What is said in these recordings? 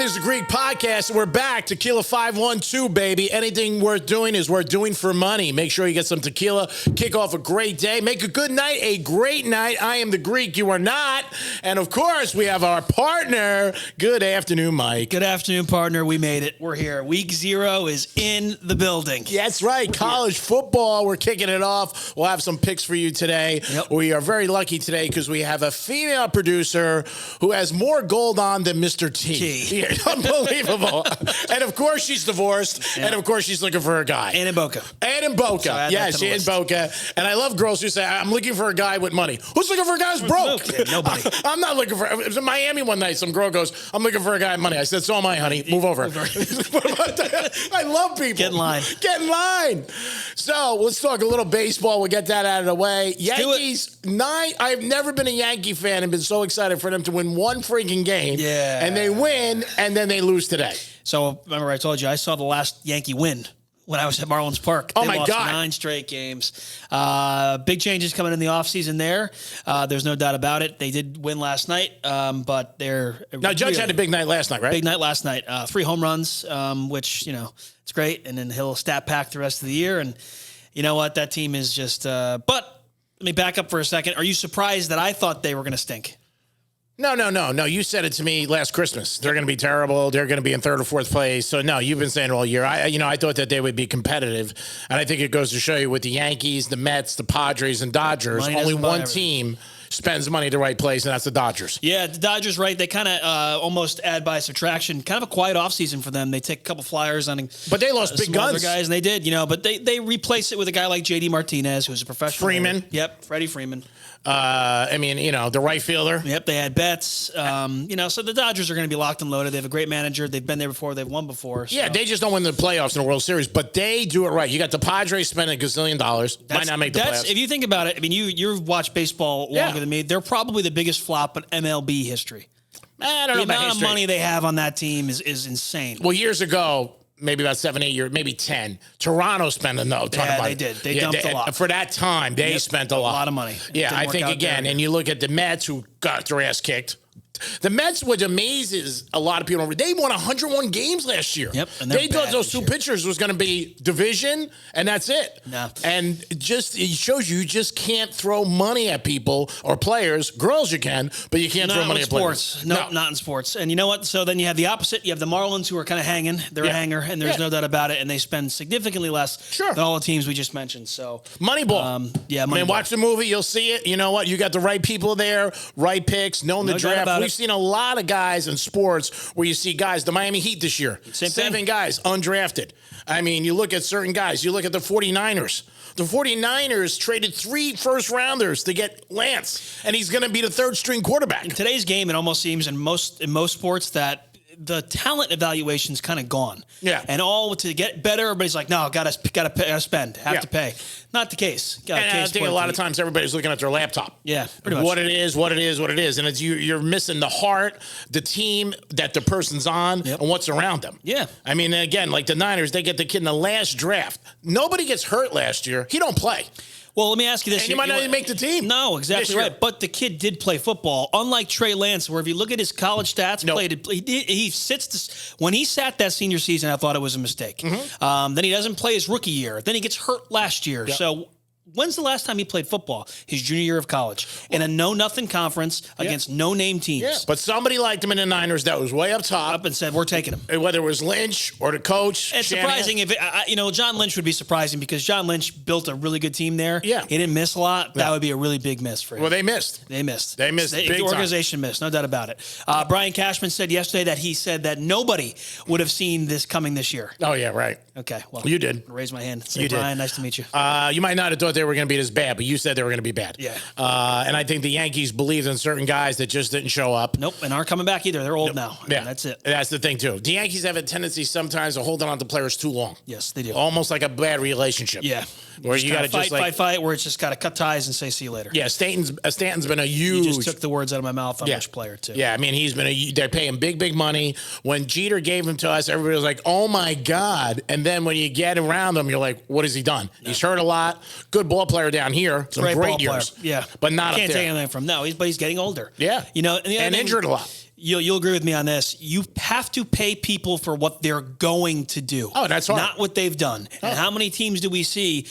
It is the Greek Podcast, and we're back. Tequila 512, baby. Anything worth doing is worth doing for money. Make sure you get some tequila. Kick off a great day. Make a good night a great night. I am the Greek. You are not. And, of course, we have our partner. Good afternoon, Mike. Good afternoon, partner. We made it. We're here. Week 0 is in the building. That's right. College football. We're kicking it off. We'll have some picks for you today. Yep. We are very lucky today because we have a female producer who has more gold on than Mr. T. Yeah, unbelievable. And, of course, she's divorced. Yeah. And, of course, she's looking for a guy. And in Boca. And in Boca. So yeah, she's in Boca. And I love girls who say, I'm looking for a guy with money. Who's looking for a guy who's broke? Yeah, nobody. I'm not looking for... It was in Miami one night. Some girl goes, I'm looking for a guy with money. I said, so am I, honey. Move over. I love people. Get in line. Get in line. So let's talk a little baseball. We'll get that out of the way. Yankees, 9. I've never been a Yankee fan and been so excited for them to win one freaking game. Yeah. And they win, and then they lose today. So remember I told you I saw the last Yankee win when I was at Marlins Park. Oh, they my lost God. 9 straight games. Big changes coming in the offseason there. There's no doubt about it. They did win last night, but they're... Now, Judge had a big night last night, right? Big night last night. 3 home runs, which, it's great. And then he'll stat pack the rest of the year. And you know what? That team is just... But let me back up for a second. Are you surprised that I thought they were going to stink? No. You said it to me last Christmas. They're going to be terrible. They're going to be in 3rd or 4th place. So, no, you've been saying it all year. I thought that they would be competitive. And I think it goes to show you with the Yankees, the Mets, the Padres, and Dodgers, only one team spends money the right place, and that's the Dodgers. Yeah, the Dodgers, right? They kind of almost add by subtraction. Kind of a quiet offseason for them. They take a couple flyers on, but they lost big guns, other guys, and they did. But they replace it with a guy like J.D. Martinez, who's a professional. Freeman. Yep, Freddie Freeman. The right fielder. Yep, they had Betts. So the Dodgers are going to be locked and loaded. They have a great manager. They've been there before. They've won before. So. Yeah, they just don't win the playoffs in the World Series, but they do it right. You got the Padres spending $1 gazillion. Might not make the playoffs. If you think about it, you've watched baseball longer than me. They're probably the biggest flop in MLB history. I don't know about history. The amount of money they have on that team is insane. Well, years ago, maybe about 7, 8 years, maybe 10. Toronto spent a ton of money. They did. They dumped a lot. For that time, they spent a lot. A lot of money. Yeah, I think, again, and you look at the Mets who got their ass kicked. The Mets, which amazes a lot of people, they won 101 games last year. Yep, and they thought those 2 pitchers was going to be division, and that's it. No. And it shows you just can't throw money at people or players. Girls you can, but you can't throw money at players. No, not in sports. And you know what? So then you have the opposite. You have the Marlins who are kind of hanging. They're a hanger, and there's no doubt about it. And they spend significantly less than all the teams we just mentioned. So Moneyball. Moneyball. Watch the movie. You'll see it. You know what? You got the right people there, right picks, knowing the draft. We've seen a lot of guys in sports where you see guys, the Miami Heat this year, 7 guys undrafted. You look at certain guys. You look at the 49ers. The 49ers traded 3 first-rounders to get Lance, and he's going to be the 3rd-string quarterback. In today's game, it almost seems in most sports that the talent evaluation's kind of gone. Yeah. And all to get better, everybody's like, no, gotta spend, have to pay. Not the case. I think a lot of times everybody's looking at their laptop. Yeah, pretty much. What it is. And it's you're missing the heart, the team that the person's on, and what's around them. Yeah. Again, like the Niners, they get the kid in the last draft. Nobody gets hurt last year. He don't play. Well, let me ask you this. And you might not even make the team. No, exactly right. But the kid did play football, unlike Trey Lance, where if you look at his college stats, when he sat that senior season, I thought it was a mistake. Mm-hmm. Then he doesn't play his rookie year. Then he gets hurt last year. Yep. So when's the last time he played football? His junior year of college in a know-nothing conference against no-name teams. Yeah. But somebody liked him in the Niners that was way up top. Up and said, we're taking him. Whether it was Lynch or the coach. It's surprising. John Lynch would be surprising because John Lynch built a really good team there. Yeah. He didn't miss a lot. That would be a really big miss for him. Well, they missed. The organization missed. No doubt about it. Brian Cashman said yesterday that he said that nobody would have seen this coming this year. Oh, yeah, right. Okay. Well, you did. Raise my hand. Say, Brian, nice to meet you. You might not have thought they were going to be as bad, but you said they were going to be bad. Yeah. And I think the Yankees believed in certain guys that just didn't show up. Nope, and aren't coming back either. They're old now. Yeah. That's it. That's the thing, too. The Yankees have a tendency sometimes of holding on to players too long. Yes, they do. Almost like a bad relationship. Yeah. Where you got to fight, where it's just got to cut ties and say see you later. Yeah, Stanton's been a huge... You just took the words out of my mouth on which player, too. Yeah, he's been they're paying big money. When Jeter gave him to us, everybody was like, oh, my God. And then when you get around him, you're like, what has he done? No. He's hurt a lot. Good ball player down here. Some great years. Yeah. But not up there. Can't take anything from him. No, but he's getting older. Yeah. And injured a lot. You'll agree with me on this. You have to pay people for what they're going to do. Oh, that's hard. Not what they've done. Oh. And how many teams do we see,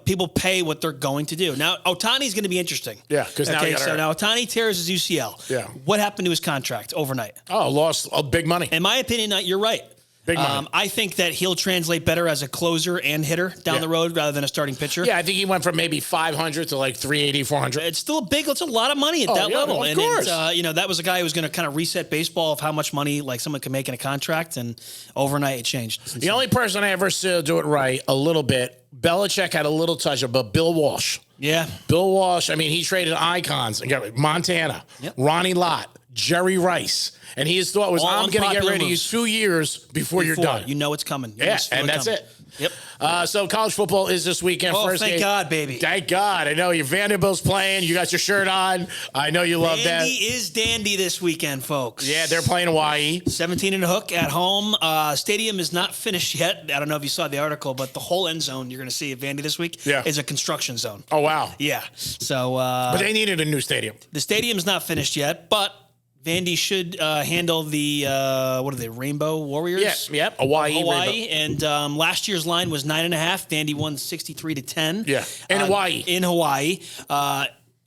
people pay what they're going to do? Now, Ohtani's going to be interesting. Yeah, because now Ohtani tears his UCL. Yeah. What happened to his contract overnight? Oh, lost big money. In my opinion, you're right. Big money. I think that he'll translate better as a closer and hitter down the road rather than a starting pitcher. Yeah, I think he went from maybe 500 to like 380, 400. It's still it's a lot of money at that level. Of course. That was a guy who was going to kind of reset baseball of how much money like someone could make in a contract, and overnight it changed. The only person I ever saw do it right a little bit, Belichick had a little touch of, but Bill Walsh. Yeah. Bill Walsh, I mean, he traded icons. Montana, Ronnie Lott, Jerry Rice. And his thought was, I'm going to get rid of you 2 years before you're done. You know it's coming. And that's it. Yep. So college football is this weekend. First thank God, baby. Thank God. I know your Vanderbilt's playing. You got your shirt on. I know you love that. Vandy is dandy this weekend, folks. Yeah, they're playing Hawaii. 17 and a hook at home. Stadium is not finished yet. I don't know if you saw the article, but the whole end zone you're going to see at Vandy this week is a construction zone. Oh, wow. Yeah. So, but they needed a new stadium. The stadium's not finished yet, but Vandy should handle the what are they? Rainbow Warriors. Yeah, Hawaii. And last year's line was 9.5. Vandy won 63-10. Yeah, in Hawaii. In Hawaii.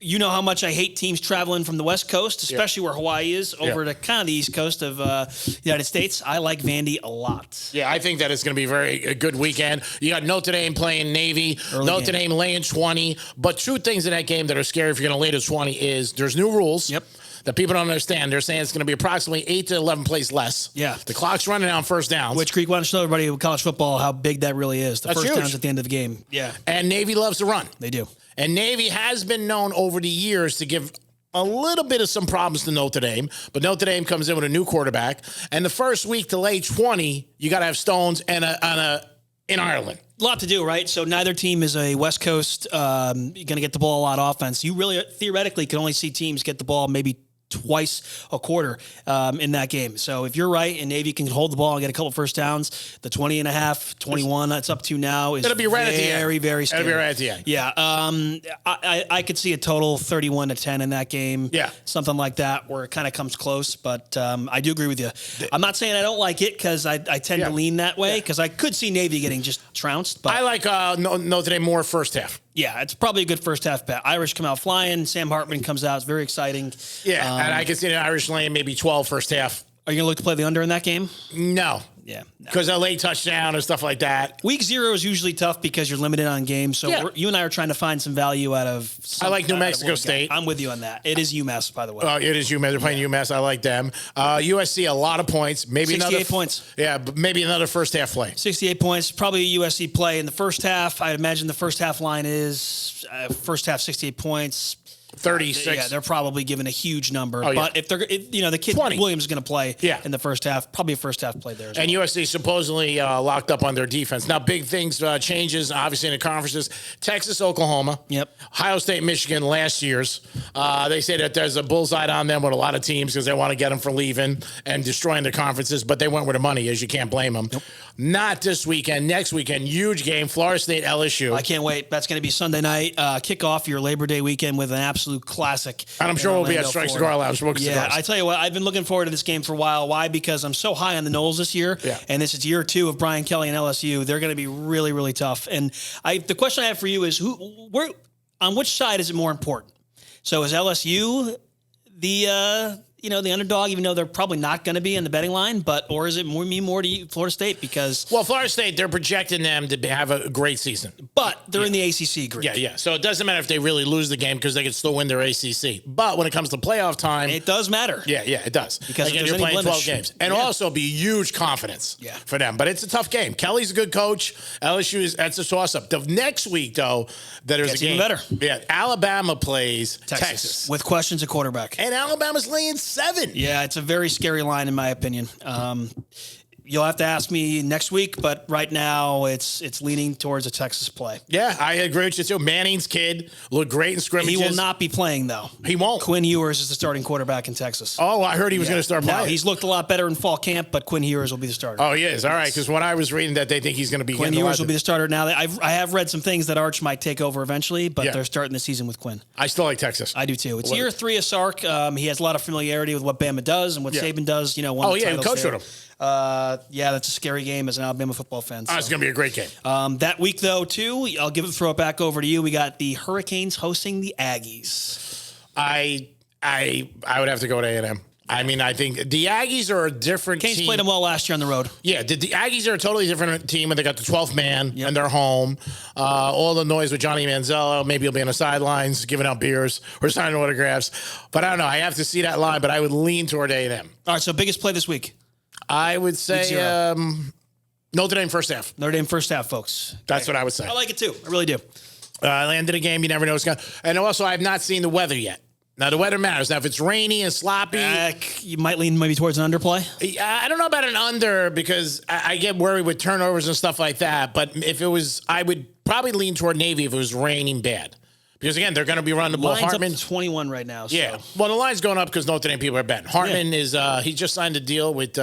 You know how much I hate teams traveling from the West Coast, especially where Hawaii is, over to kind of the East Coast of the United States. I like Vandy a lot. Yeah, I think that it's going to be a good weekend. You got Notre Dame playing Navy. Notre Dame laying 20. But two things in that game that are scary if you're going to lay to 20 is there's new rules. Yep. That people don't understand. They're saying it's going to be approximately 8 to 11 plays less. Yeah. The clock's running on first downs. Which Creek wants to show everybody with college football how big that really is. The first downs at the end of the game. Yeah. And Navy loves to run. They do. And Navy has been known over the years to give a little bit of some problems to Notre Dame, but Notre Dame comes in with a new quarterback. And the first week to lay 20, you got to have Stones and in Ireland. A lot to do, right? So neither team is a West Coast. You're going to get the ball a lot of offense. You really theoretically can only see teams get the ball maybe twice a quarter in that game. So if you're right and Navy can hold the ball and get a couple first downs, the 20.5, 21 that's up to now is it'll be right at the end. Very scary. It'll be right at the end. Yeah. I could see a total 31-10 in that game. Yeah. Something like that where it kind of comes close. But I do agree with you. I'm not saying I don't like it because I tend to lean that way because I could see Navy getting just trounced. But I like Notre Dame more first half. Yeah, it's probably a good first half bet. Irish come out flying. Sam Hartman comes out. It's very exciting. Yeah, and I can see the Irish laying maybe 12 first half. Are you going to look to play the under in that game? No. Yeah. Because a late touchdown or stuff like that. Week 0 is usually tough because you're limited on games. So you and I are trying to find some value out of I like New Mexico State. I'm with you on that. It is UMass, by the way. It is UMass. They're playing UMass. I like them. USC, a lot of points. Maybe 68 points. Yeah, but maybe another first half play. 68 points. Probably a USC play in the first half. I imagine the first half line is first half 68 points. 36. Yeah, they're probably given a huge number. Oh, yeah. But if the kid 20. Williams is going to play in the first half, probably a first half play there as well. And USC supposedly locked up on their defense. Now, big things, changes, obviously, in the conferences. Texas, Oklahoma. Yep. Ohio State, Michigan, last year's. They say that there's a bullseye on them with a lot of teams because they want to get them for leaving and destroying the conferences, but they went where the money is. You can't blame them. Nope. Not this weekend. Next weekend, huge game, Florida State, LSU. I can't wait. That's going to be Sunday night. Kick off your Labor Day weekend with an absolute classic. And I'm sure we'll be at Strike Cigar Lounge smoking cigars. I tell you what, I've been looking forward to this game for a while. Why? Because I'm so high on the Noles this year, and this is year 2 of Brian Kelly and LSU. They're going to be really, really tough. And the question I have for you is, on which side is it more important? So is LSU the underdog, even though they're probably not going to be in the betting line, or is it more to you, Florida State? Because Florida State, they're projecting them to have a great season, but they're in the ACC group. Yeah. So it doesn't matter if they really lose the game because they can still win their ACC. But when it comes to playoff time, it does matter. Yeah, it does because you're playing 12 games, and also be huge confidence for them. But it's a tough game. Kelly's a good coach. LSU that's a toss-up. The next week, though, there's a game even better. Yeah, Alabama plays Texas with questions at quarterback, and Alabama's laying 7. Yeah, it's a very scary line in my opinion. You'll have to ask me next week, but right now it's leaning towards a Texas play. Yeah, I agree with you too. Manning's kid looked great in scrimmages. He will not be playing, though. He won't. Quinn Ewers is the starting quarterback in Texas. Oh, I heard he was going to start playing. No, he's looked a lot better in fall camp, but Quinn Ewers will be the starter. Oh, he is. All right, because when I was reading that they think he's going to be Quinn Ewers will be the starter. Now, I have read some things that Arch might take over eventually, but they're starting the season with Quinn. I still like Texas. I do too. It's year 3 of Sark. He has a lot of familiarity with what Bama does and what Saban does. You know, he coached with him. That's a scary game as an Alabama football fan. So. It's going to be a great game. That week, though, too, throw it back over to you. We got the Hurricanes hosting the Aggies. I would have to go to A&M. I mean, I think the Aggies are a different Canes team. played them well last year on the road. Yeah, the Aggies are a totally different team, and they got the 12th man, and they're home. All the noise with Johnny Manziel, maybe he'll be on the sidelines giving out beers or signing autographs. But I don't know. I have to see that line, but I would lean toward A&M. All right, so biggest play this week? I would say Notre Dame first half. Notre Dame first half, folks. That's what I would say. I like it, too. I really do. End of the game, you never know what's going to. And also, I have not seen the weather yet. Now, the weather matters. Now, if it's rainy and sloppy. You might lean maybe towards an underplay. I don't know about an under because I get worried with turnovers and stuff like that. But if it was, I would probably lean toward Navy if it was raining bad. Because, again, they're going to be running the ball. Line's Hartman, up to 21 right now. So. Yeah. Well, the line's going up because Notre Dame people are betting. Hartman is, he just signed a deal with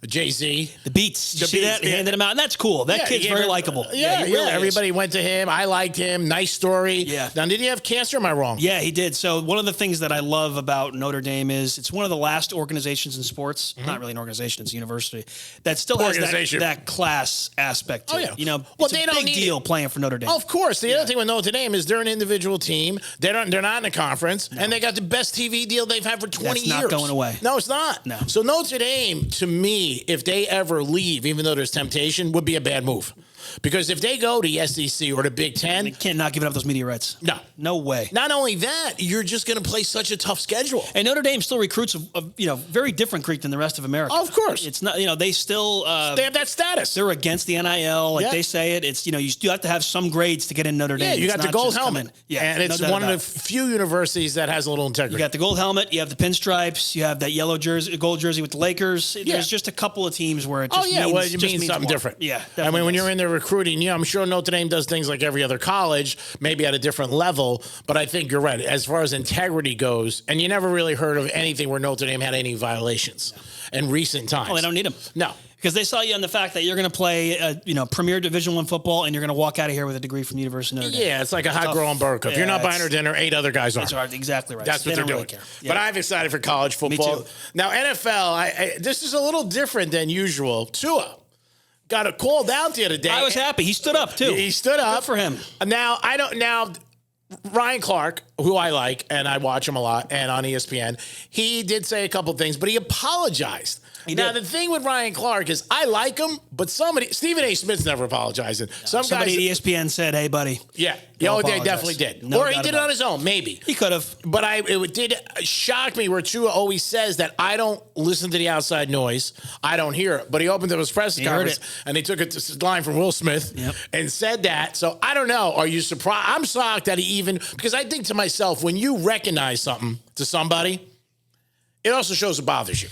Jay-Z. The Beats. Did you see that? He handed him out. And that's cool. That kid's very likable. Really everybody went to him. I liked him. Nice story. Yeah. Now, did he have cancer? Am I wrong? Yeah, he did. So one of the things that I love about Notre Dame is it's one of the last organizations in sports, not really an organization, it's a university, that still has that class aspect to it. You know, it's a big deal playing for Notre Dame. Of course. The other thing with Notre Dame is they're an individual team. They're not in a conference, and they got the best TV deal they've had for 20 years. That's not going away. No, it's not. No. So Notre Dame, to me, if they ever leave, even though there's temptation, would be a bad move. Because if they go to the SEC or the Big Ten, they can't not give up those media rights. No way. Not only that, you're just going to play such a tough schedule. And Notre Dame still recruits a very different Greek than the rest of America. Of course, it's not. They still they have that status. They're against the NIL, like they say it. It's you still have to have some grades to get in Notre Dame. Yeah, you got the gold helmet. Yeah, and it's one of the few universities that has a little integrity. You got the gold helmet. You have the pinstripes. You have that yellow jersey, gold jersey with the Lakers. There's just a couple of teams where it just means something different. Yeah, I mean, when you're in there recruiting, I'm sure Notre Dame does things like every other college, maybe at a different level. But I think you're right. As far as integrity goes, and you never really heard of anything where Notre Dame had any violations in recent times. Oh, they don't need them. No. Because they saw you on the fact that you're going to play, premier Division I football, and you're going to walk out of here with a degree from the University of Notre Dame. Yeah, it's like a hot girl on Burka. If you're not buying her dinner, 8 other guys are. That's exactly right. That's what they're doing. Really care. Yeah. But I'm excited for college football. Me too. Now, NFL, this is a little different than usual. Tua got a call down the other day. I was happy. He stood up, too. He stood up. Good for him. Now, Ryan Clark, who I like, and I watch him a lot, and on ESPN, he did say a couple things, but he apologized. The thing with Ryan Clark is I like him, but Stephen A. Smith's never apologizing. Somebody at ESPN said, hey, buddy. Yeah. They definitely did. Or he did it on his own, maybe. He could have. But it did shock me where Tua always says that I don't listen to the outside noise. I don't hear it. But he opened up his press conference, and they took a line from Will Smith and said that. So I don't know. Are you surprised? I'm shocked that because I think to myself, when you recognize something to somebody, it also shows it bothers you.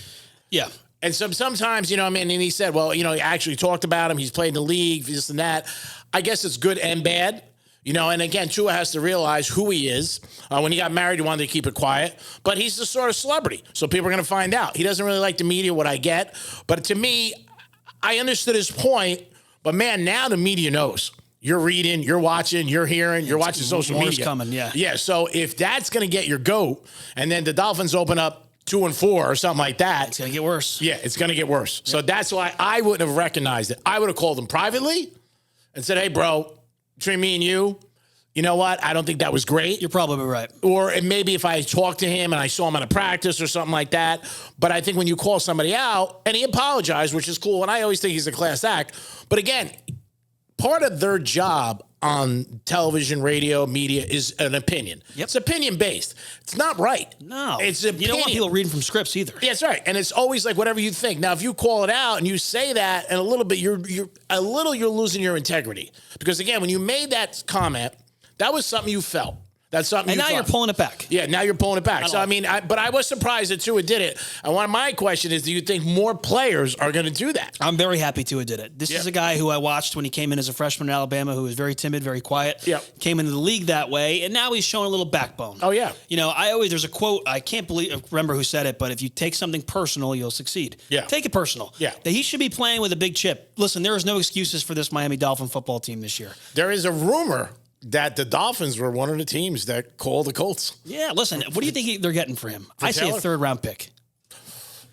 Yeah. And sometimes, and he said, well, he actually talked about him. He's played in the league, this and that. I guess it's good and bad. And again, Tua has to realize who he is. When he got married, he wanted to keep it quiet. But he's the sort of celebrity, so people are going to find out. He doesn't really like the media, what I get. But to me, I understood his point. But, man, now the media knows. You're reading, you're watching, you're hearing, you're watching social media. Coming, yeah. Yeah, so if that's going to get your goat, and then the Dolphins open up 2-4 or something like that. It's going to get worse. Yeah, it's going to get worse. Yep. So that's why I wouldn't have recognized it. I would have called him privately and said, hey, bro, between me and you know what? I don't think that was great. You're probably right. Or maybe if I talked to him and I saw him at a practice or something like that. But I think when you call somebody out, and he apologized, which is cool, and I always think he's a class act. But again, part of their job on television, radio, media is an opinion. Yep. It's opinion-based. It's not right. No. It's opinion. You don't want people reading from scripts either. Yeah, that's right. And it's always like whatever you think. Now, if you call it out and you say that, and a little bit, you're losing your integrity. Because again, when you made that comment, that was something you felt. That's something. And now you're pulling it back. Yeah, now you're pulling it back. So, I mean, but I was surprised that Tua did it. And my question is, do you think more players are going to do that? I'm very happy Tua did it. This is a guy who I watched when he came in as a freshman in Alabama, who was very timid, very quiet. Yep. Came into the league that way, and now he's showing a little backbone. Oh, yeah. You know, there's a quote, I can't remember who said it, but if you take something personal, you'll succeed. Yeah. Take it personal. Yeah. That he should be playing with a big chip. Listen, there is no excuses for this Miami Dolphin football team this year. There is a rumor that the Dolphins were one of the teams that called the Colts. Yeah, listen, what do you think they're getting for him? I say a third-round pick.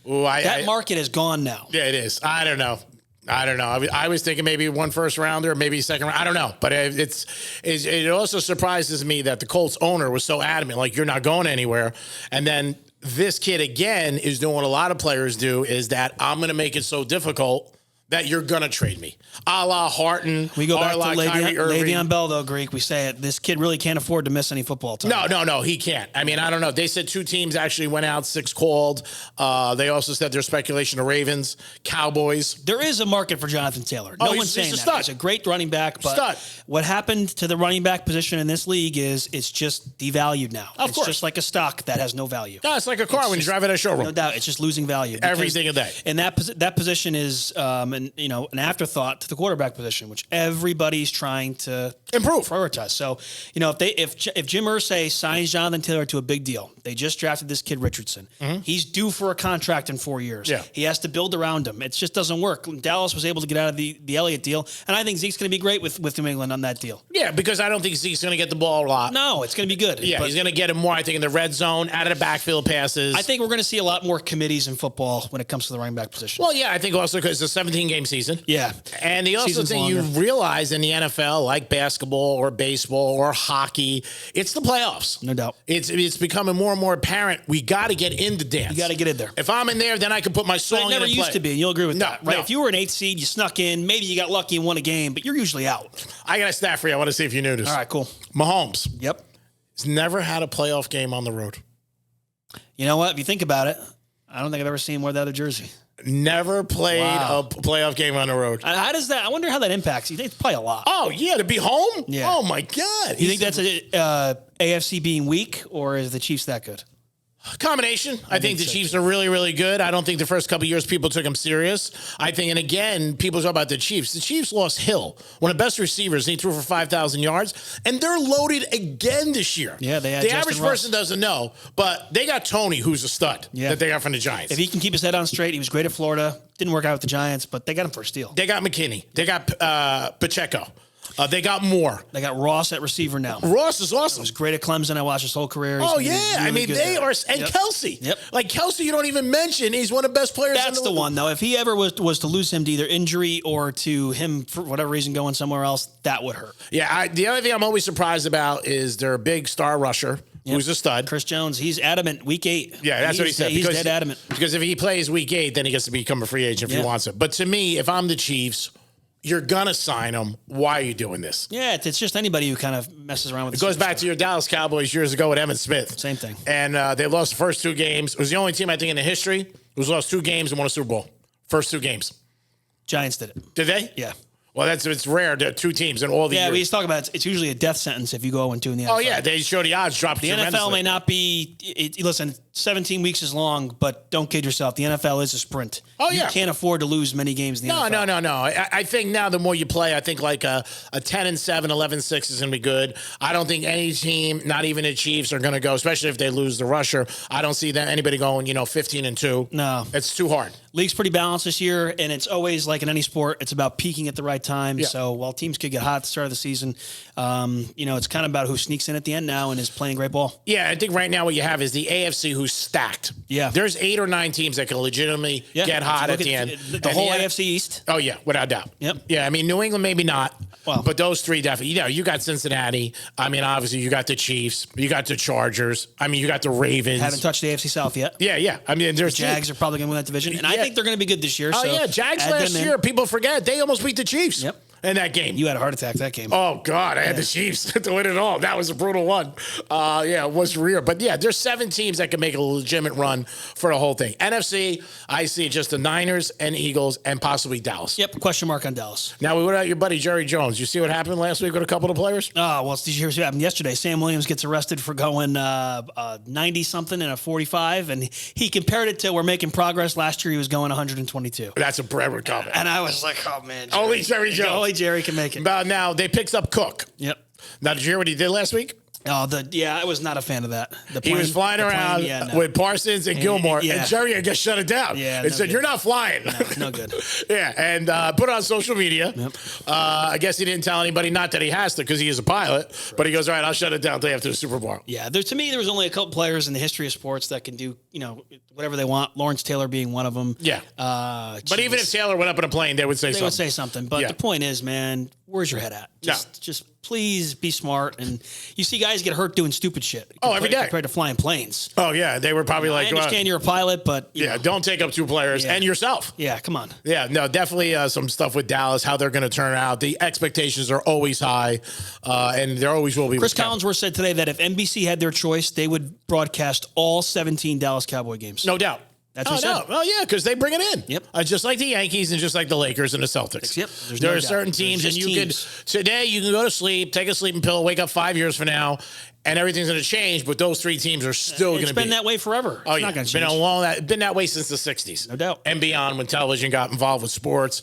Ooh, that market is gone now. Yeah, it is. I don't know. I was thinking maybe one first rounder, maybe second round. I don't know. But it also surprises me that the Colts owner was so adamant, like, you're not going anywhere. And then this kid, again, is doing what a lot of players do, is that I'm going to make it so difficult that you're going to trade me. A la Harton. We go back to Le'Veon Bell, though, Greek. We say it. This kid really can't afford to miss any football time. No, he can't. I mean, I don't know. They said 2 teams actually went out, 6 called. They also said there's speculation of Ravens, Cowboys. There is a market for Jonathan Taylor. No one's saying that. Stud. He's a great running back, but what happened to the running back position in this league is it's just devalued now. Of course. It's just like a stock that has no value. No, it's like a car when you drive it at a showroom. No doubt. It's just losing value. Every single day. And that position is an afterthought to the quarterback position, which everybody's trying to prioritize. So, if Jim Irsay signs Jonathan Taylor to a big deal, they just drafted this kid Richardson. Mm-hmm. He's due for a contract in 4 years. Yeah. He has to build around him. It just doesn't work. Dallas was able to get out of the Elliott deal, and I think Zeke's going to be great with New England on that deal. Yeah, because I don't think Zeke's going to get the ball a lot. No, it's going to be good. Yeah, he's going to get him more, I think, in the red zone, out of the backfield passes. I think we're going to see a lot more committees in football when it comes to the running back position. Well, yeah, I think also because it's a 17-game season. Yeah. And the also thing you realize in the NFL, like basketball or baseball or hockey, it's the playoffs. No doubt. It's becoming more and more apparent. We got to get in the dance. You got to get in there. If I'm in there, then I can put my song in and play. It never used to be, and you'll agree with that, right? No. If you were an 8th seed, you snuck in, maybe you got lucky and won a game, but you're usually out. I got a stat for you. I want to see if you knew this. All right, cool. Mahomes. Yep. He's never had a playoff game on the road. You know what? If you think about it, I don't think I've ever seen him wear the other jersey. Never played a playoff game on the road. How does that? I wonder how that impacts. You think it's probably a lot. Oh yeah, to be home. Yeah. Oh my God. You think that's AFC being weak, or is the Chiefs that good? Combination. I think the Chiefs are really, really good. I don't think the first couple of years people took them serious. I think, and again, people talk about the Chiefs. The Chiefs lost Hill, one of the best receivers. He threw for 5,000 yards, and they're loaded again this year. Yeah, they had the average person doesn't know, but they got Tony, who's a stud that they got from the Giants. If he can keep his head on straight, he was great at Florida. Didn't work out with the Giants, but they got him for a steal. They got McKinney. They got Pacheco. They got more. They got Ross at receiver now. Ross is awesome. He was great at Clemson. I watched his whole career. He's really I mean, they are. And Kelsey. Yep. Like Kelsey, you don't even mention. He's one of the best players. That's the one, though. If he ever was to lose him to either injury or to him, for whatever reason, going somewhere else, that would hurt. Yeah. The other thing I'm always surprised about is their big star rusher, who's a stud. Chris Jones. He's adamant week 8. Yeah, that's what he said. He's dead adamant. Because if he plays week 8, then he gets to become a free agent if he wants it. But to me, if I'm the Chiefs, you're going to sign him. Why are you doing this? Yeah, it's just anybody who kind of messes around with it. It goes back to your Dallas Cowboys years ago with Emmitt Smith. Same thing. And they lost the first 2 games. It was the only team, I think, in the history who's lost 2 games and won a Super Bowl. First 2 games. Giants did it. Did they? Yeah. Well, it's rare. There are 2 teams in all the years. Yeah, we just talk about it's usually a death sentence if you go 0-2 in the NFL. Oh, yeah. They show the odds drop tremendously. The NFL may not be listen, 17 weeks is long, but don't kid yourself. The NFL is a sprint. Oh, yeah. You can't afford to lose many games in the NFL. No. I think now the more you play, I think like a 10-7, 11-6 is going to be good. I don't think any team, not even the Chiefs, are going to go, especially if they lose the rusher. I don't see anybody going, 15-2. No. It's too hard. League's pretty balanced this year, and it's always like in any sport, it's about peaking at the right time. Yeah. So while teams could get hot at the start of the season, it's kind of about who sneaks in at the end now and is playing great ball. Yeah, I think right now what you have is the AFC who's stacked. Yeah. There's 8 or 9 teams that can legitimately get hot at the end. The whole AFC East. Oh, yeah, without doubt. Yep. Yeah, I mean, New England maybe not. Well, but those 3 definitely. You got Cincinnati. I mean, obviously, you got the Chiefs. You got the Chargers. I mean, you got the Ravens. Haven't touched the AFC South yet. Yeah. I mean, there's the Jags are probably going to win that division, and I think they're going to be good this year. Oh, yeah. Jags last year, people forget, they almost beat the Chiefs. Yep. in that game. You had a heart attack that game. Oh, God. I had the Chiefs to win it all. That was a brutal one. Yeah, it was real. But, yeah, there's 7 teams that can make a legitimate run for the whole thing. NFC, I see just the Niners and Eagles and possibly Dallas. Yep, question mark on Dallas. Now, what about your buddy Jerry Jones? You see what happened last week with a couple of players? Oh, well, did you hear what happened yesterday? Sam Williams gets arrested for going 90-something in a 45, and he compared it to we're making progress. Last year he was going 122. That's a Brevard comment. And I was like, oh, man. Jerry. Only Jerry Jones. Only Jerry can make it. Now, they picked up Cook. Yep. Now, did you hear what he did last week? Oh, I was not a fan of that. He was flying around with Parsons and Gilmore, and Jerry, I guess, shut it down. Yeah, and said, "You're not flying." No good. Yeah, and put it on social media. Yep. I guess he didn't tell anybody, not that he has to, because he is a pilot, but he goes, "All right, I'll shut it down until after the Super Bowl." Yeah, to me, there was only a couple players in the history of sports that can do, whatever they want. Lawrence Taylor being one of them. Yeah. But even if Taylor went up in a plane, they would say something. They would say something. But the point is, man, where's your head at? Just please be smart. And you see guys get hurt doing stupid shit. Every day. Compared to flying planes. Oh, yeah. They were probably like, I understand you're a pilot, but. Yeah, don't take up 2 players and yourself. Yeah, come on. Yeah, no, definitely some stuff with Dallas, how they're going to turn out. The expectations are always high, and there always will be. Chris Collinsworth said today that if NBC had their choice, they would broadcast all 17 Dallas Cowboy games. No doubt. That's what he said. Oh, yeah, because they bring it in. Yep. Just like the Yankees and just like the Lakers and the Celtics. Yep. There are certain teams, and today you can go to sleep, take a sleeping pill, wake up 5 years from now, and everything's going to change, but those 3 teams are still going to be. It's been that way forever. Oh, yeah. It's been that way since the 60s. No doubt. And beyond, when television got involved with sports.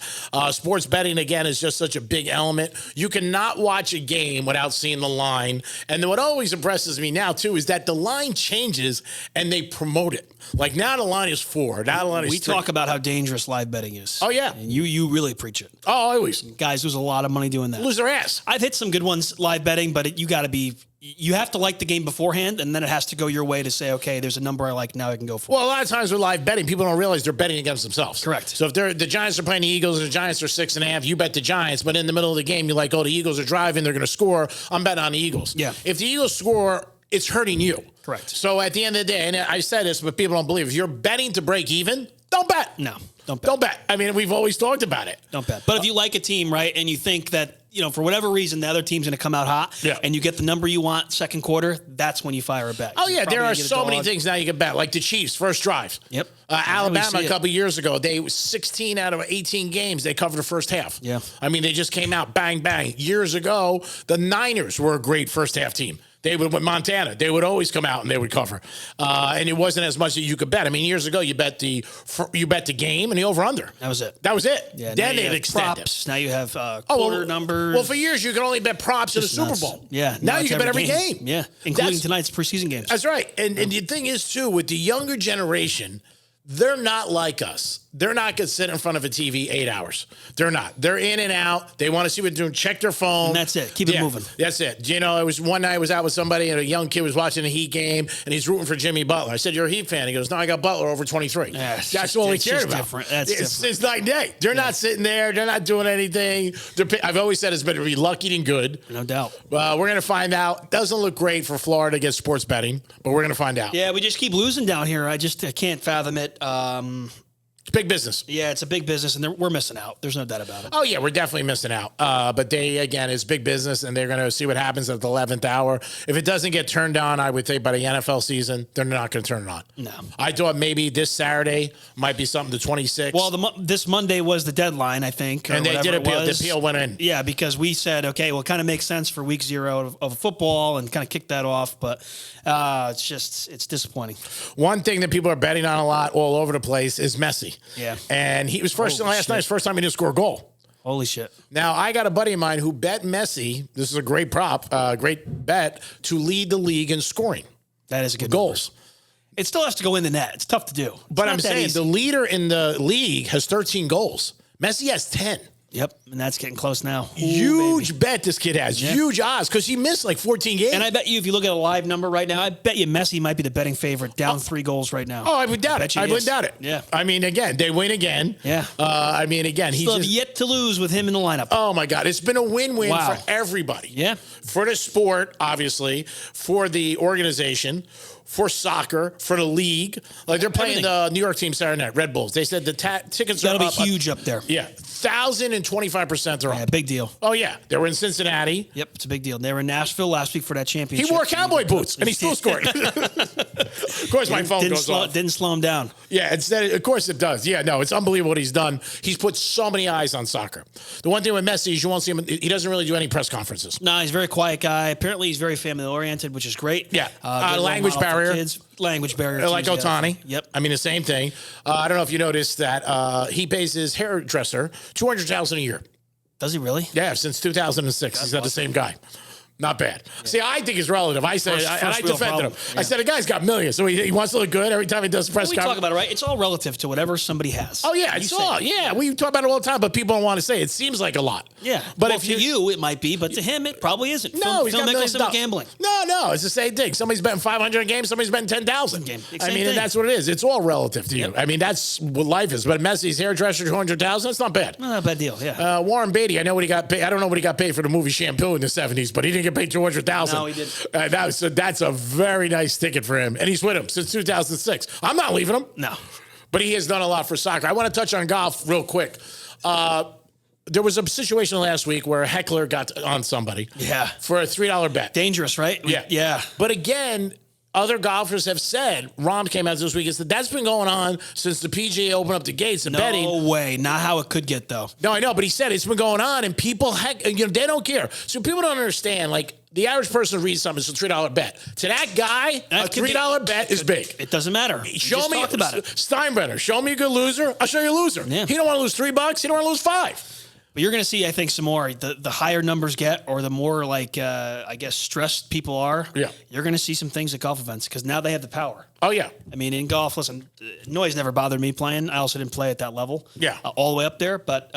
Sports betting, again, is just such a big element. You cannot watch a game without seeing the line. And then what always impresses me now, too, is that the line changes and they promote it. Like now the line is 4. Now the line is 3. We talk about how dangerous live betting is. Oh, yeah. And you really preach it. Oh, always. Guys lose a lot of money doing that. Lose their ass. I've hit some good ones live betting, but you have to like the game beforehand, and then it has to go your way to say, okay, there's a number I like, now I can go for. Well, a lot of times with live betting, people don't realize they're betting against themselves. Correct. So if the Giants are playing the Eagles and the Giants are 6.5, you bet the Giants, but in the middle of the game, you're like, oh, the Eagles are driving, they're going to score. I'm betting on the Eagles. Yeah. If the Eagles score, it's hurting you. Correct. So at the end of the day, and I said this, but people don't believe, if you're betting to break even, don't bet. No, don't bet. Don't bet. I mean, we've always talked about it. Don't bet. But if you like a team, right, and you think that, for whatever reason, the other team's going to come out hot, and you get the number you want second quarter, that's when you fire a bet. Oh, yeah, there are so many things now you can bet, like the Chiefs, first drive. Yep. Alabama a couple years ago, 16 out of 18 games, they covered the first half. Yeah. I mean, they just came out bang, bang. Years ago, the Niners were a great first half team. They would with Montana. They would always come out and they would cover, and it wasn't as much that you could bet. I mean, years ago you bet the game and the over under. That was it. That was it. Yeah, then they extended. Props. Now you have quarter numbers. Well, for years you could only bet props in the Super Bowl. Yeah. Now you can bet every game. Yeah, including tonight's preseason games. That's right. And the thing is too, with the younger generation, they're not like us. They're not going to sit in front of a TV 8 hours. They're not. They're in and out. They want to see what they're doing. Check their phone. And that's it. Keep it moving. That's it. It was one night I was out with somebody and a young kid was watching a Heat game and he's rooting for Jimmy Butler. I said, "You're a Heat fan?" He goes, "No, I got Butler over 23." That's all he cared about. Different. That's different. It's night and day. They're not sitting there. They're not doing anything. I've always said it's better to be lucky than good. No doubt. We're going to find out. Doesn't look great for Florida against sports betting, but we're going to find out. Yeah, we just keep losing down here. I can't fathom it. It's big business. Yeah, it's a big business, and we're missing out. There's no doubt about it. Oh, yeah, we're definitely missing out. But it's big business, and they're going to see what happens at the 11th hour. If it doesn't get turned on, I would say by the NFL season, they're not going to turn it on. No. I thought maybe this Saturday might be something, the 26th. Well, this Monday was the deadline, I think. And they did appeal. The appeal went in. Yeah, because we said, okay, well, it kind of makes sense for week 0 of football and kind of kick that off. But it's disappointing. One thing that people are betting on a lot all over the place is Messi. Yeah. And he was last night's first time he didn't score a goal. Holy shit. Now, I got a buddy of mine who bet Messi, this is a great prop, great bet, to lead the league in scoring. That is a good goals. Number. It still has to go in the net. It's tough to do. But I'm saying the leader in the league has 13 goals. Messi has 10. Yep, and that's getting close now. Huge bet this kid has. Yeah. Huge odds because he missed like 14 games. And I bet you, if you look at a live number right now, I bet you Messi might be the betting favorite, down 3 goals right now. Oh, I would doubt it. I wouldn't doubt it. Yeah. I mean, again, they win again. Yeah. He's still have yet to lose with him in the lineup. Oh, my God. It's been a win-win for everybody. Yeah. For the sport, obviously, for the organization, for soccer, for the league. Like they're playing the New York team Saturday night, Red Bulls. They said the tickets are up. That'll be huge up there. Yeah. $1,000 in 25%, they're up. Yeah, big deal. Oh, yeah. They were in Cincinnati. Yep, it's a big deal. They were in Nashville last week for that championship. He wore cowboy boots, and he still scored. Of course, my phone goes off. Didn't slow him down. Yeah, of course it does. Yeah, no, it's unbelievable what he's done. He's put so many eyes on soccer. The one thing with Messi is you won't see him. He doesn't really do any press conferences. No, he's a very quiet guy. Apparently, he's very family-oriented, which is great. Yeah. Language barrier. Language barrier. Like Otani. Yep. I mean, the same thing. I don't know if you noticed that he pays his hairdresser $200,000 a year. Does he really? Yeah, since 2006. He's got the same guy. Not bad. Yeah. See, I think it's relative. I say, I defended him. Yeah. I said, the guy's got millions, so he wants to look good every time he does press conference. We talk about it, right? It's all relative to whatever somebody has. Oh, yeah. It's all, yeah. We talk about it all the time, but people don't want to say it. It seems like a lot. Yeah. But if to you, it might be, but to him, it probably isn't. No, he's got millions of gambling. No. It's the same thing. Somebody's betting 500 a game, somebody's betting 10,000. I mean, and that's what it is. It's all relative to you. I mean, that's what life is. But Messi's hairdresser, $200,000, that's not bad. Not a bad deal, yeah. Warren Beatty, I know what he got paid. I don't know what he got paid for the movie Shampoo in the 70s, but he didn't get paid $200,000. No, he did. That's a very nice ticket for him. And he's with him since 2006. I'm not leaving him. No. But he has done a lot for soccer. I want to touch on golf real quick. There was a situation last week where a heckler got on somebody for a $3 bet. Dangerous, right? Yeah. But again, other golfers have said, Rom came out this week and said, that's been going on since the PGA opened up the gates and betting. No way. Not how it could get, though. No, I know, but he said it's been going on, and people, they don't care. So people don't understand, like, the average person reads something, it's a $3 bet. To that guy, a $3 bet is big. It doesn't matter. Show me, talked about it. Steinbrenner, show me a good loser, I'll show you a loser. Yeah. He don't want to lose $3, he don't want to lose $5. But you're going to see, I think, some more. The higher numbers get, or the more, I guess, stressed people are, you're going to see some things at golf events because now they have the power. Oh, yeah. I mean, in golf, listen, noise never bothered me playing. I also didn't play at that level. Yeah. All the way up there. But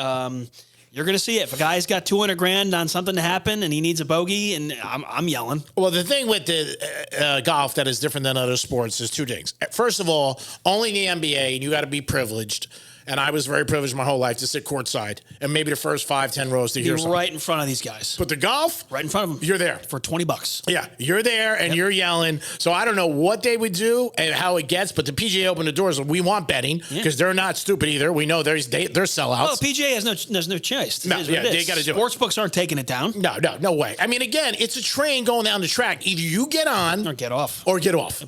you're going to see it. If a guy's got $200,000 on something to happen and he needs a bogey, and I'm yelling. Well, the thing with the golf that is different than other sports is two things. First of all, only in the NBA, and you got to be privileged. And I was very privileged my whole life to sit courtside and maybe the first 5-10 rows to hear something. You're right in front of these guys. But the golf, right in front of them, you're there for $20. Yeah, you're there and you're yelling. So I don't know what they would do and how it gets, but the PGA opened the doors. We want betting because they're not stupid either. We know they're sellouts. Well, PGA has no choice. No, they got to do it. Sportsbooks aren't taking it down. No way. I mean, again, it's a train going down the track. Either you get on or get off.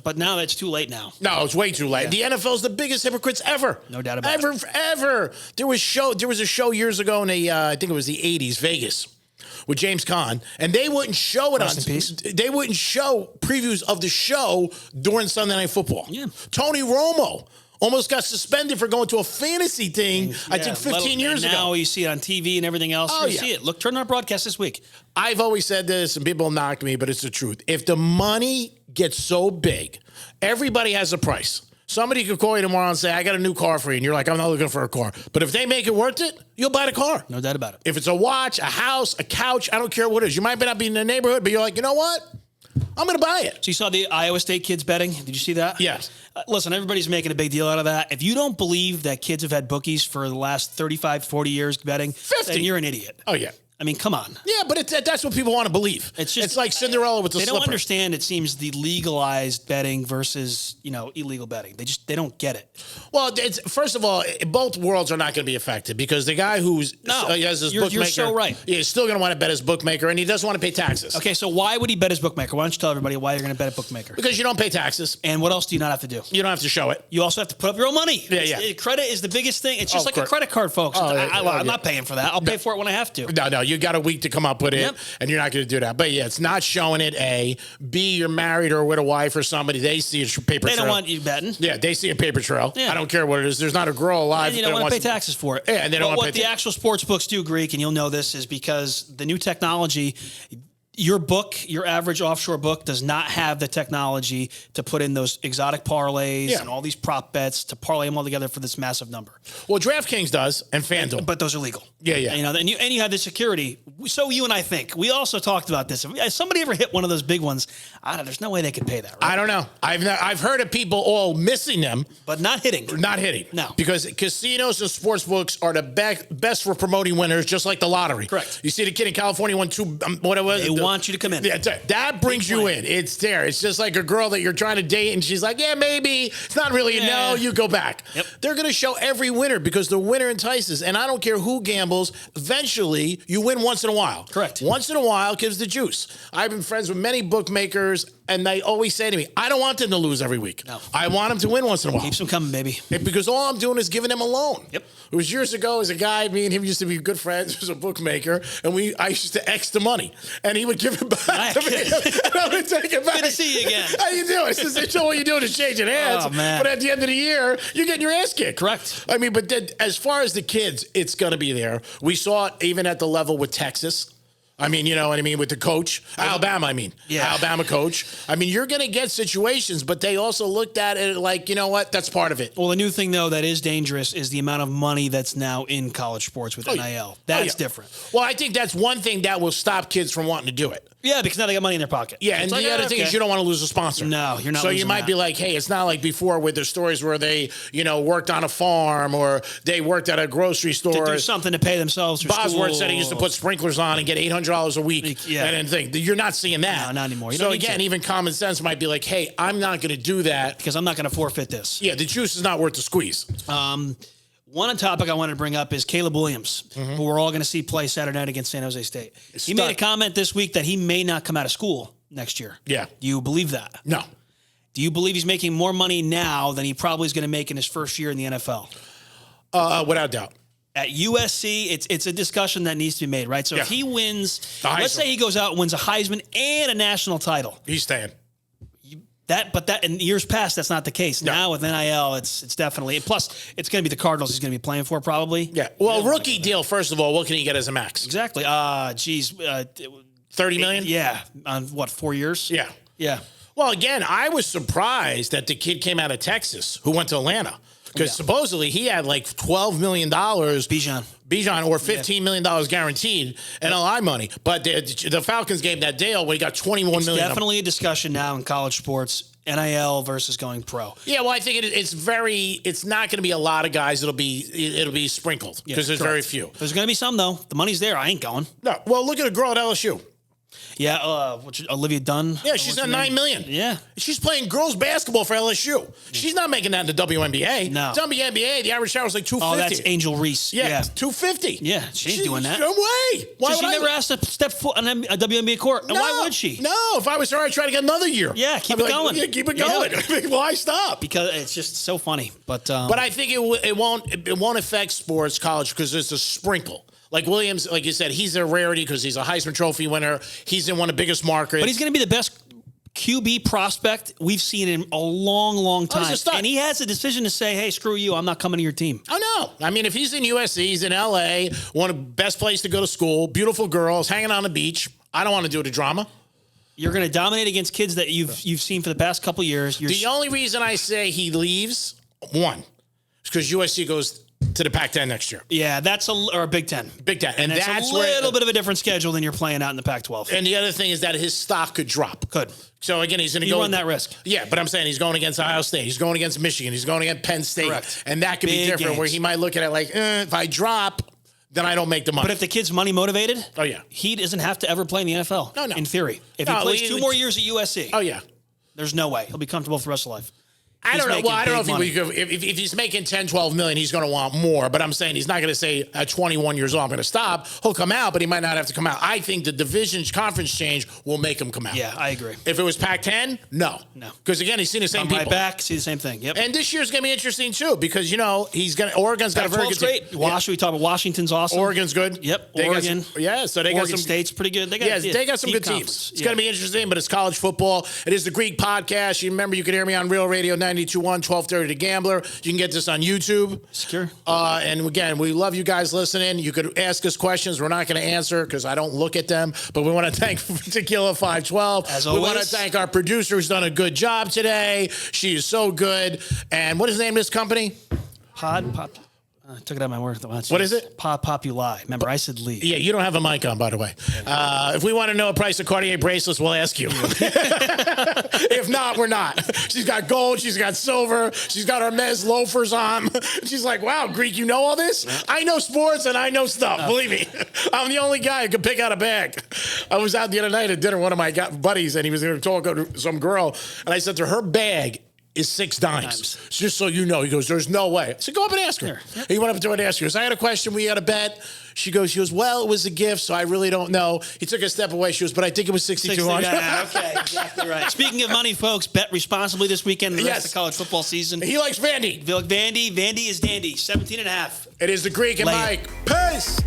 But now it's too late now. No, it's way too late. Yeah. The NFL's the biggest hypocrites ever. No doubt about it. Ever. There was a show years ago in I think it was the 80s, Vegas, with James Caan, and they wouldn't show it they wouldn't show previews of the show during Sunday Night Football. Yeah. Tony Romo almost got suspended for going to a fantasy thing, I think 15 years ago. Now you see it on TV and everything else. You see it. Look, turn on our broadcast this week. I've always said this, and people knock me, but it's the truth. If the money gets so big, everybody has a price. Somebody could call you tomorrow and say, I got a new car for you. And you're like, I'm not looking for a car. But if they make it worth it, you'll buy the car. No doubt about it. If it's a watch, a house, a couch, I don't care what it is. You might not be in the neighborhood, but you're like, you know what? I'm going to buy it. So you saw the Iowa State kids betting? Did you see that? Yes. Listen, everybody's making a big deal out of that. If you don't believe that kids have had bookies for the last 35, 40 years betting, 50. then you're an idiot. Oh, yeah. I mean, come on. Yeah, but that's what people want to believe. It's like Cinderella with the slipper. They don't understand, it seems, the legalized betting versus, illegal betting. They don't get it. Well, first of all, both worlds are not going to be affected because the guy has his bookmaker. You're so right. He's still going to want to bet his bookmaker, and he doesn't want to pay taxes. Okay, so why would he bet his bookmaker? Why don't you tell everybody why you're going to bet a bookmaker? Because you don't pay taxes. And what else do you not have to do? You don't have to show it. You also have to put up your own money. Yeah. Credit is the biggest thing. It's just like a credit card, folks. I'm not paying for that. I'll pay for it when I have to. No, you got a week to come up with it, and you're not going to do that. But yeah, it's not showing it. B, you're married or with a wife or somebody. They see a paper trail. They don't want you betting. Yeah, they see a paper trail. Yeah. I don't care what it is. There's not a girl alive. And you don't want to pay taxes for it. Yeah, and they don't want to pay taxes. What the actual sports books do, Greek, and you'll know this, is because the new technology, your average offshore book does not have the technology to put in those exotic parlays and all these prop bets to parlay them all together for this massive number. Well, DraftKings does, and FanDuel. But those are legal. Yeah. And you have the security. So you and I think. We also talked about this. If somebody ever hit one of those big ones, there's no way they could pay that, right? I don't know. I've heard of people all missing them. But not hitting. Not hitting. No. Because casinos and sports books are the best for promoting winners, just like the lottery. Correct. You see the kid in California won They want you to come in. Yeah, that brings you in. It's there. It's just like a girl that you're trying to date, and she's like, yeah, maybe. It's not really a no. You go back. Yep. They're going to show every winner because the winner entices. And I don't care who gambles. Eventually, you win once in a while. Correct. Once in a while gives the juice. I've been friends with many bookmakers, and they always say to me, I don't want them to lose every week. No. I want them to win once in a while. Keeps them coming, baby. Because all I'm doing is giving them a loan. Yep. It was years ago as a guy, me and him used to be good friends. He was a bookmaker, and I used to X the money, and he would give it back to me, and I would take it back. Good to see you again. How you doing? So all you're doing is changing hands. Oh, man. But at the end of the year, you're getting your ass kicked. Correct. I mean, but then, as far as the kids, it's going to be there. We saw it even at the level with Texas. I mean, you know what I mean, with the coach. Alabama, Alabama coach. I mean, you're going to get situations, but they also looked at it like, you know what, that's part of it. Well, the new thing, though, that is dangerous is the amount of money that's now in college sports with NIL. That's different. Well, I think that's one thing that will stop kids from wanting to do it. Yeah, because now they got money in their pocket. Yeah, and the other thing is you don't want to lose a sponsor. No, you're not. So you might be like, hey, it's not like before with the stories where they, worked on a farm or they worked at a grocery store. To do something to pay themselves for Bosworth school. said he used to put sprinklers on and get $800 a week. Yeah. And then you're not seeing that. No, not anymore. So again, even common sense might be like, hey, I'm not going to do that. Because I'm not going to forfeit this. Yeah, the juice is not worth the squeeze. One topic I wanted to bring up is Caleb Williams, who we're all going to see play Saturday night against San Jose State. He made a comment this week that he may not come out of school next year. Yeah. Do you believe that? No. Do you believe he's making more money now than he probably is going to make in his first year in the NFL? Without doubt. At USC, it's a discussion that needs to be made, right? So if he wins, let's say he goes out and wins a Heisman and a national title. He's staying. But in years past, that's not the case. No. Now with NIL, it's definitely. Plus, it's going to be the Cardinals he's going to be playing for, probably. Yeah. Well, rookie deal. First of all, what can he get as a max? Exactly. $30 million. Yeah. On what, 4 years? Yeah. Yeah. Well, again, I was surprised that the kid came out of Texas who went to Atlanta because supposedly he had like $12 million. Bijan, or $15 million guaranteed NLI money. But the Falcons gave that deal where he got $21 million. Definitely a discussion now in college sports, NIL versus going pro. Yeah, well, I think it's not going to be a lot of guys. It'll be sprinkled because there's very few. There's going to be some, though. The money's there. I ain't going. No. Well, look at a girl at LSU. Yeah, Olivia Dunn. Yeah, she's got $9 million. Yeah. She's playing girls basketball for LSU. She's not making that in the WNBA. No. WNBA, the average salary is like $250. Oh, that's Angel Reese. Yeah. $250. Yeah, she ain't doing that. No way. Why she never asked to step foot on a WNBA court. And why would she? No, if I was her, I'd try to get another year. Yeah, keep it going. Yeah, keep it going. Why stop? Because it's just so funny. But I think it won't affect sports college because there's a sprinkle. Like Williams, like you said, he's a rarity because he's a Heisman Trophy winner. He's in one of the biggest markets. But he's going to be the best QB prospect we've seen in a long, long time. And he has a decision to say, hey, screw you, I'm not coming to your team. Oh, no. I mean, if he's in USC, he's in L.A., one of the best places to go to school, beautiful girls, hanging on the beach. I don't want to do the drama. You're going to dominate against kids that you've seen for the past couple of years. The only reason I say he leaves, one, is because USC goes to the Pac-10 next year. Yeah, or Big Ten. Big Ten. And that's a little bit of a different schedule than you're playing out in the Pac-12. And the other thing is that his stock could drop. Could. So, again, he's going to run that risk. Yeah, but I'm saying he's going against Ohio State. He's going against Michigan. He's going against Penn State. Correct. And that could be different, games. Where he might look at it like, if I drop, then I don't make the money. But if the kid's money motivated, he doesn't have to ever play in the NFL. No. In theory. If he plays 2 more years at USC. Oh, yeah. There's no way. He'll be comfortable for the rest of life. I don't know. Well, I don't know if he's making 10, 12 million, he's going to want more. But I'm saying he's not going to say at 21 years old, I'm going to stop. He'll come out, but he might not have to come out. I think the conference change will make him come out. Yeah, I agree. If it was Pac-10, no. Because again, he's seen the same people. Right back, see the same thing. Yep. And this year's going to be interesting too, because Oregon's got a very good team. We talk about Washington's awesome. Oregon's good. Yep. Oregon. So they got Oregon State's pretty good. They got some good teams. It's going to be interesting, but it's college football. It is the Greek podcast. You remember you can hear me on Real Radio 92.1, 1230 The Gambler. You can get this on YouTube. Secure. And again, we love you guys listening. You could ask us questions. We're not going to answer because I don't look at them. But we want to thank Tequila 512. As always. We want to thank our producer who's done a good job today. She is so good. And what is the name of this company? I took it out of my word. What is it? Populi. Remember, I said Lee. Yeah, you don't have a mic on, by the way. If we want to know the price of Cartier bracelets, we'll ask you. If not, we're not. She's got gold. She's got silver. She's got Hermes loafers on. She's like, wow, Greek, you know all this? I know sports and I know stuff. Believe me. I'm the only guy who can pick out a bag. I was out the other night at dinner, one of my buddies, and he was going to talk to some girl, and I said to her, bag is 6 dimes. Just so you know. He goes, there's no way. I said, go up and ask her. Yep. He went up to her and asked her. He goes, I had a question. We had a bet. She goes, well, it was a gift, so I really don't know. He took a step away. She goes, but I think it was 6,200. Okay, exactly right. Speaking of money, folks, bet responsibly this weekend and the rest of the college football season. He likes Vandy. Vandy is dandy. 17.5. It is the Greek and Mike. Peace.